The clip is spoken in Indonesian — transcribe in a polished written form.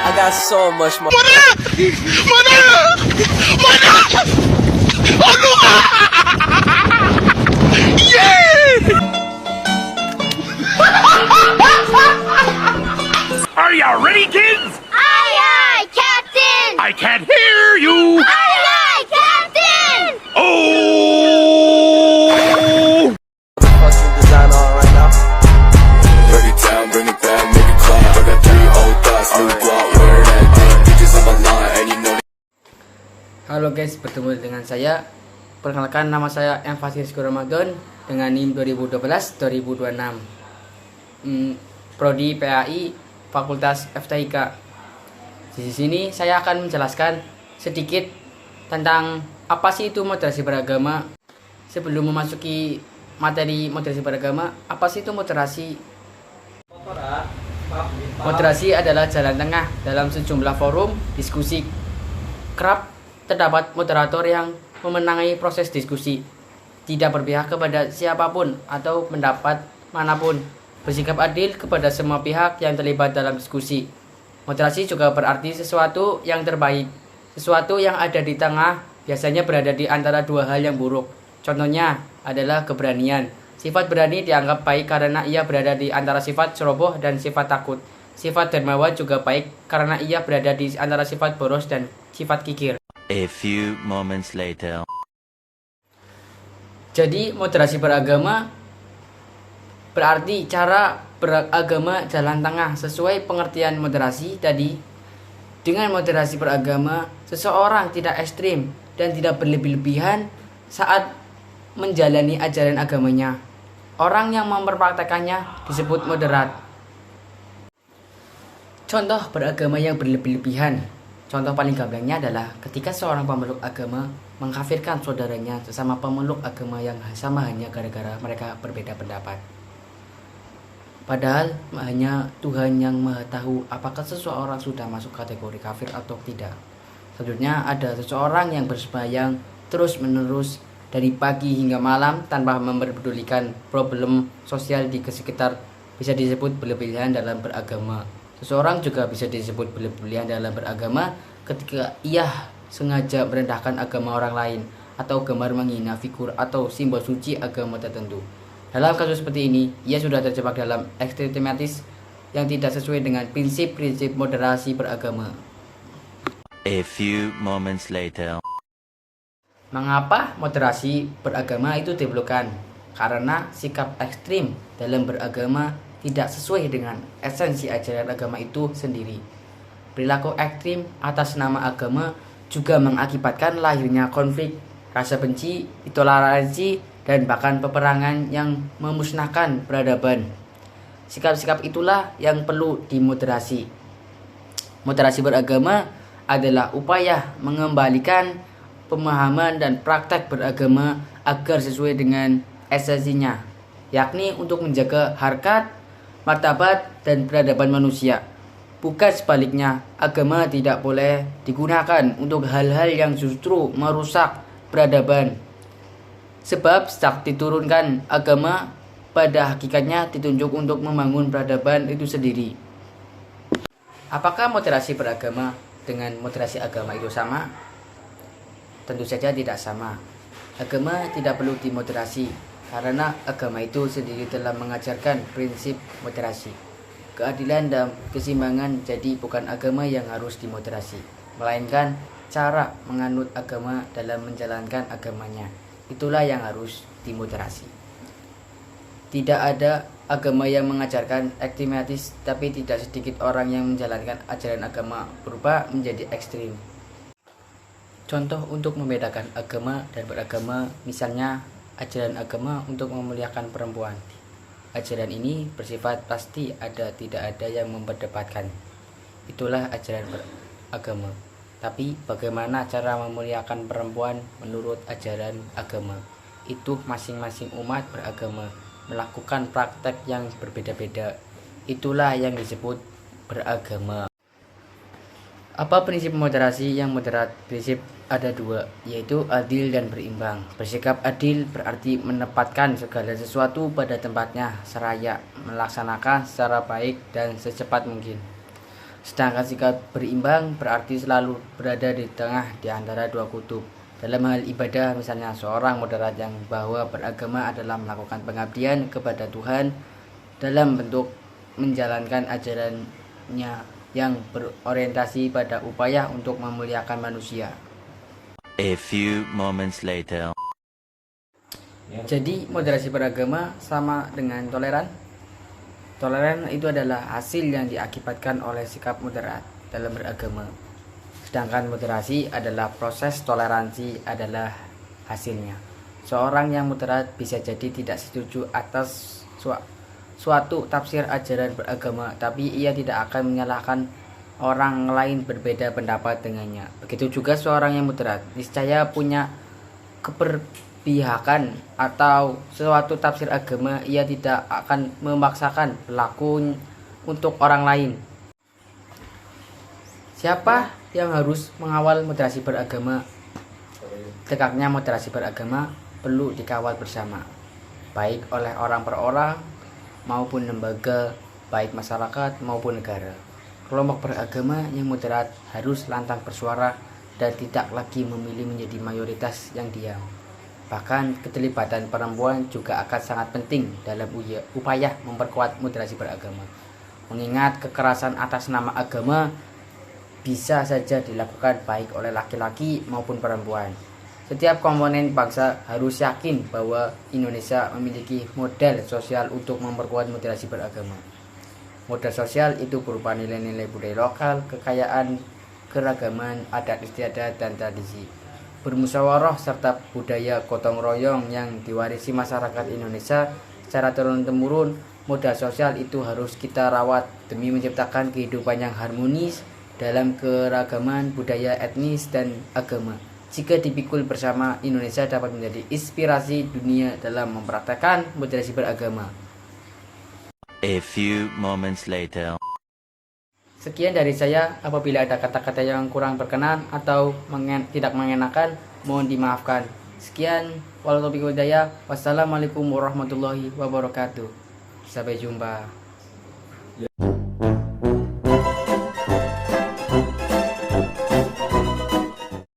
I got so much more. Are you ready, kids? Aye, aye, Captain! I can't hear you. Aye, aye, Captain! Oh! Fucking design on right now. Break it down, bring it back, make it clap. I got 3 old thoughts, new block, wear that thing. Bitches on my line, and you know. Halo guys, bertemu dengan saya. Perkenalkan, nama saya M. Fasir Ramadan dengan NIM 2012-2026. Prodi PAI Fakultas FTIK. Di sini saya akan menjelaskan sedikit tentang apa sih itu moderasi beragama. Sebelum memasuki materi moderasi beragama, apa sih itu moderasi? Moderasi adalah jalan tengah dalam sejumlah forum diskusi. Kerap terdapat moderator yang memenangi proses diskusi, tidak berpihak kepada siapapun atau pendapat manapun, bersikap adil kepada semua pihak yang terlibat dalam diskusi. Moderasi juga berarti sesuatu yang terbaik, sesuatu yang ada di tengah, biasanya berada di antara dua hal yang buruk. Contohnya adalah keberanian. Sifat berani dianggap baik karena ia berada di antara sifat ceroboh dan sifat takut. Sifat dermawan juga baik karena ia berada di antara sifat boros dan sifat kikir. A few moments later. Jadi moderasi beragama berarti cara beragama jalan tengah. Sesuai pengertian moderasi tadi, dengan moderasi beragama seseorang tidak ekstrim dan tidak berlebih-lebihan saat menjalani ajaran agamanya. Orang yang memperpraktekannya disebut moderat. Contoh beragama yang berlebih-lebihan. Contoh paling gamblangnya adalah ketika seorang pemeluk agama mengkafirkan saudaranya sesama pemeluk agama yang sama hanya gara-gara mereka berbeda pendapat. Padahal hanya Tuhan yang Maha tahu apakah seseorang sudah masuk kategori kafir atau tidak. Selanjutnya ada seseorang yang bersembahyang terus-menerus dari pagi hingga malam tanpa memperdulikan problem sosial di sekitar, bisa disebut berlebihan dalam beragama. Seseorang juga bisa disebut berlebihan dalam beragama ketika ia sengaja merendahkan agama orang lain atau gemar menghina figur atau simbol suci agama tertentu. Dalam kasus seperti ini, ia sudah terjebak dalam ekstrematis yang tidak sesuai dengan prinsip-prinsip moderasi beragama. A few moments later. Mengapa moderasi beragama itu diperlukan? Karena sikap ekstrim dalam beragama tidak sesuai dengan esensi ajaran agama itu sendiri. Perilaku ekstrim atas nama agama juga mengakibatkan lahirnya konflik, rasa benci, intoleransi, dan bahkan peperangan yang memusnahkan peradaban. Sikap-sikap itulah yang perlu dimoderasi. Moderasi beragama adalah upaya mengembalikan pemahaman dan praktek beragama agar sesuai dengan esensinya, yakni untuk menjaga harkat, martabat, dan peradaban manusia. Bukan sebaliknya, agama tidak boleh digunakan untuk hal-hal yang justru merusak peradaban. Sebab sejak diturunkan agama, pada hakikatnya ditunjuk untuk membangun peradaban itu sendiri. Apakah moderasi beragama dengan moderasi agama itu sama? Tentu saja tidak sama. Agama tidak perlu dimoderasi, karena agama itu sendiri telah mengajarkan prinsip moderasi, keadilan dan keseimbangan. Jadi bukan agama yang harus dimoderasi, melainkan cara menganut agama dalam menjalankan agamanya. Itulah yang harus dimoderasi. Tidak ada agama yang mengajarkan ekstrematis, tapi tidak sedikit orang yang menjalankan ajaran agama berubah menjadi ekstrim. Contoh untuk membedakan agama dan beragama, misalnya ajaran agama untuk memuliakan perempuan. Ajaran ini bersifat pasti ada, tidak ada yang memperdebatkan. Itulah ajaran beragama. Tapi bagaimana cara memuliakan perempuan menurut ajaran agama? Itu masing-masing umat beragama melakukan praktek yang berbeda-beda. Itulah yang disebut beragama. Apa prinsip moderasi yang moderat? Prinsip ada dua, yaitu adil dan berimbang. Bersikap adil berarti menempatkan segala sesuatu pada tempatnya, seraya melaksanakan secara baik dan secepat mungkin. Sedangkan sikap berimbang berarti selalu berada di tengah di antara dua kutub. Dalam hal ibadah, misalnya seorang moderat yang bahwa beragama adalah melakukan pengabdian kepada Tuhan dalam bentuk menjalankan ajarannya yang berorientasi pada upaya untuk memuliakan manusia. A few moments later. Jadi moderasi beragama sama dengan toleran. Toleran itu adalah hasil yang diakibatkan oleh sikap moderat dalam beragama. Sedangkan moderasi adalah proses, toleransi adalah hasilnya. Seorang yang moderat bisa jadi tidak setuju atas suatu tafsir ajaran beragama, tapi ia tidak akan menyalahkan orang lain berbeda pendapat dengannya. Begitu juga seorang yang moderat niscaya punya keberpihakan atau suatu tafsir agama, ia tidak akan memaksakan berlaku untuk orang lain. Siapa yang harus mengawal moderasi beragama? Tegaknya moderasi beragama perlu dikawal bersama, baik oleh orang per orang maupun lembaga, baik masyarakat maupun negara. Kelompok beragama yang moderat harus lantang bersuara dan tidak lagi memilih menjadi mayoritas yang diam. Bahkan keterlibatan perempuan juga akan sangat penting dalam upaya memperkuat moderasi beragama. Mengingat kekerasan atas nama agama bisa saja dilakukan baik oleh laki-laki maupun perempuan. Setiap komponen bangsa harus yakin bahwa Indonesia memiliki model sosial untuk memperkuat moderasi beragama. Model sosial itu berupa nilai-nilai budaya lokal, kekayaan, keragaman, adat istiadat, dan tradisi. Bermusyawarah serta budaya gotong royong yang diwarisi masyarakat Indonesia secara turun-temurun. Modal sosial itu harus kita rawat demi menciptakan kehidupan yang harmonis dalam keragaman budaya, etnis, dan agama. Jika dipikul bersama, Indonesia dapat menjadi inspirasi dunia dalam mempraktekkan moderasi beragama. A few moments later. Sekian dari saya. Apabila ada kata-kata yang kurang berkenan atau tidak mengenakan, mohon dimaafkan. Sekian, wallahualam. Wassalamualaikum warahmatullahi wabarakatuh. Sampai jumpa.